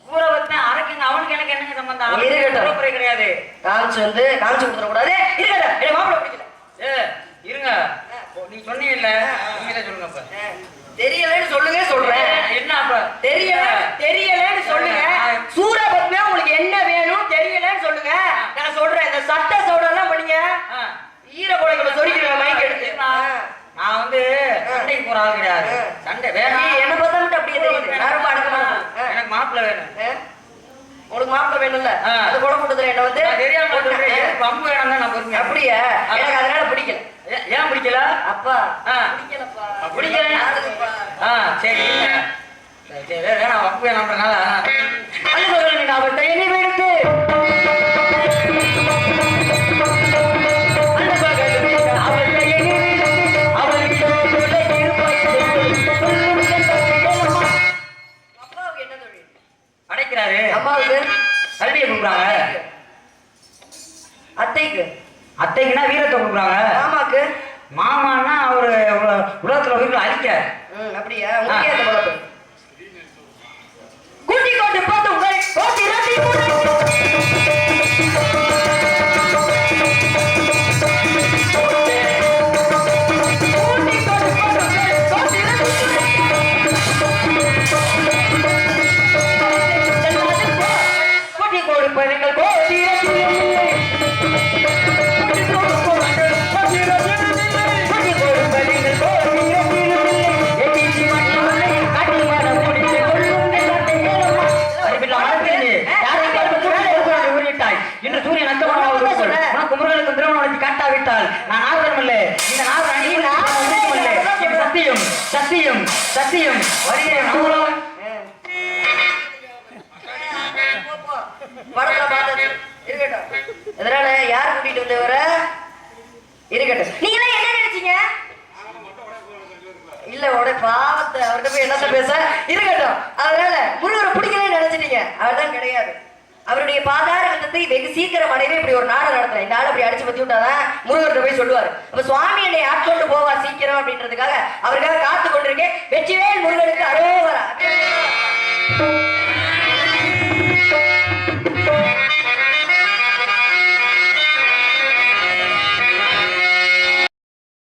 சூரபத்ம அரக்கன். அவனுக்கு எனக்கு என்ன சம்பந்தம்? இருக்கட்டும், கிடையாது. காமிச்சு கொடுத்துட கூடாது. இருக்கட்டும், எனக்கு மாப்பிள்ளை பிடிக்கல. இருங்க, நீ சொன்னீங்கல்ல, நீங்களே சொல்லுங்க. அப்ப தெரியலன்னு சொல்லுங்க. சொல்றேன். என்ன அப்ப? தெரியலன்னு சொல்லுங்க. சூரபத்மே உங்களுக்கு என்ன வேணும் தெரியலன்னு சொல்லுங்க. நான் சொல்றேன். இந்த சட்ட சவுடெல்லாம் பண்ணீங்க ஈர குலைகளை சொரிக்கிறேன் மைக் எடுத்து. நான் வந்து சண்டைக்கு போற ஆள் கிடையாது. சண்டை வேணாம். என்ன பார்த்தா மட்டும் அப்படியே தெரியுது. யாரும் அடக்கமா. எனக்கு மாப்பிள்ளை வேணும். உங்களுக்கு மாப்பிள்ளை வேணும்ல? அது கூட கூட்டத்துல என்ன வந்து தெரியாம பம்பு வேணும் தான் நான் பொறுமை. அப்படியா? எனக்கு அதனால பிடிக்கல. ஏன் பிடிக்கல? அப்பா பிடிக்கலப்பா. பிடிக்கல. சரி சரி, வேணாம் பம்பு வேணாம்ன்றனால அவர்கிட்ட என்ன வேணுத்து அடைக்கிறாரு. அம்மாவுக்கு கல்வியை கொடுக்குறாங்க. அத்தைக்குன்னா வீரத்தை கொடுக்குறாங்க. மாமாக்கு மாமான்னா அவரு உலகத்துல உயிர்களை அழிக்கிறார். அப்படியா? உங்களுக்கு அந்த பழப்பு கூட்டி கொண்டு போட்டு உங்களை போட்டி ரத்தி கொடுப்பீர்கள் போட்டி இன்று சூரியன் உனக்கு முருகனுக்கு திருமணம் காட்டாவிட்டால் நான் ஆதரம் இல்லை. இந்த நாடு சத்தியம் சத்தியம் சத்தியம் வருகிறேன். படத்துல பார்த்தது இருக்கட்டும். இதனால யார் கூட்டிட்டு வந்தவர இருக்கட்டும். நீங்க என்ன நினைச்சீங்க? இல்ல உடைய பாவத்தை அவர்கிட்ட போய் என்னத்த பேச இருக்கட்டும். அதனால முருகரை பிடிக்கலன்னு நினைச்சிட்டீங்க. அவர்தான் கிடையாது. அவருடைய பாதார விதத்தை வெகு சீக்கிரம் அடைவே இப்படி ஒரு நாடு நடத்துறேன். இந்த நாடு அப்படி அடிச்சு பத்தி விட்டாதான் முருகர்கிட்ட போய் சொல்லுவாரு. அப்ப சுவாமி என்னை ஆட்கொண்டு போவார் சீக்கிரம் அப்படின்றதுக்காக அவருக்காக காத்து கொண்டிருக்கேன். வெற்றிவேல் முருகனுக்கு அரோகரா.